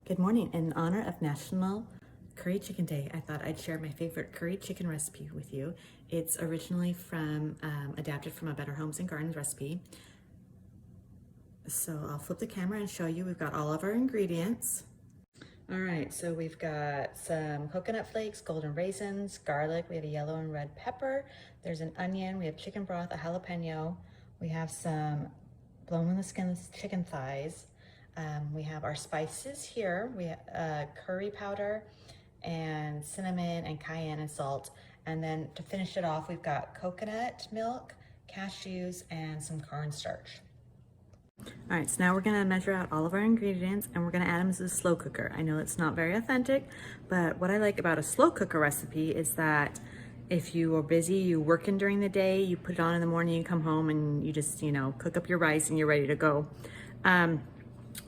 Good morning. In honor of National Curry Chicken Day, I thought I'd share my favorite curry chicken recipe with you. It's originally adapted from a Better Homes and Gardens recipe. So I'll flip the camera and show you. We've got all of our ingredients. All right, so we've got some coconut flakes, golden raisins, garlic. We have a yellow and red pepper. There's an onion. We have chicken broth, a jalapeno. We have some boneless, skinless chicken thighs. We have our spices here. We have curry powder and cinnamon and cayenne and salt. And then to finish it off, we've got coconut milk, cashews, and some cornstarch. All right, so now we're gonna measure out all of our ingredients and we're gonna add them to the slow cooker. I know it's not very authentic, but what I like about a slow cooker recipe is that if you are busy, you working during the day, you put it on in the morning, you come home and you just, cook up your rice and you're ready to go.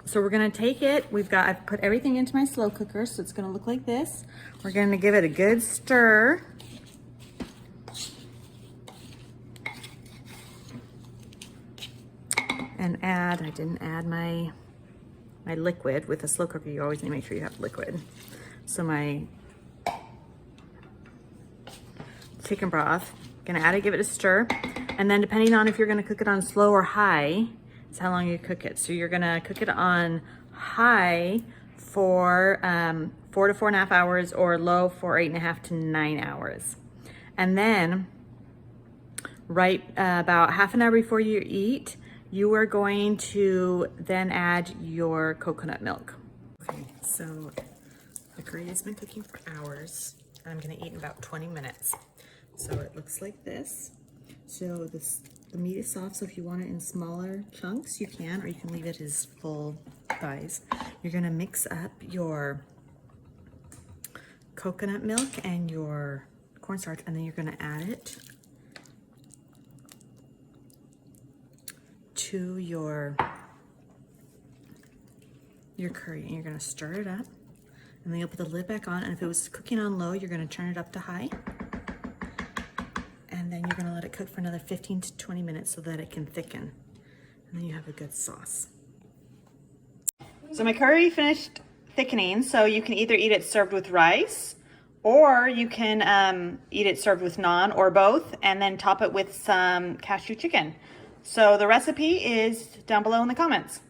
So we're gonna take it, I've put everything into my slow cooker, so it's gonna look like this. We're gonna give it a good stir. And I didn't add my liquid. With a slow cooker, you always need to make sure you have liquid. So my chicken broth, gonna add it, give it a stir. And then depending on if you're gonna cook it on slow or high, it's how long you cook it. So you're gonna cook it on high for 4 to 4.5 hours, or low for 8.5 to 9 hours. And then about half an hour before you eat, you are going to then add your coconut milk. Okay, so the curry has been cooking for hours. I'm gonna eat in about 20 minutes. So it looks like this. So the meat is soft, so if you want it in smaller chunks, you can, or you can leave it as full thighs. You're gonna mix up your coconut milk and your cornstarch, and then you're gonna add it to your curry, and you're gonna stir it up, and then you'll put the lid back on, and if it was cooking on low, you're gonna turn it up to high, and then you're gonna let it cook for another 15 to 20 minutes so that it can thicken, and then you have a good sauce. So my curry finished thickening, so you can either eat it served with rice, or you can eat it served with naan, or both, and then top it with some cashew chicken. So the recipe is down below in the comments.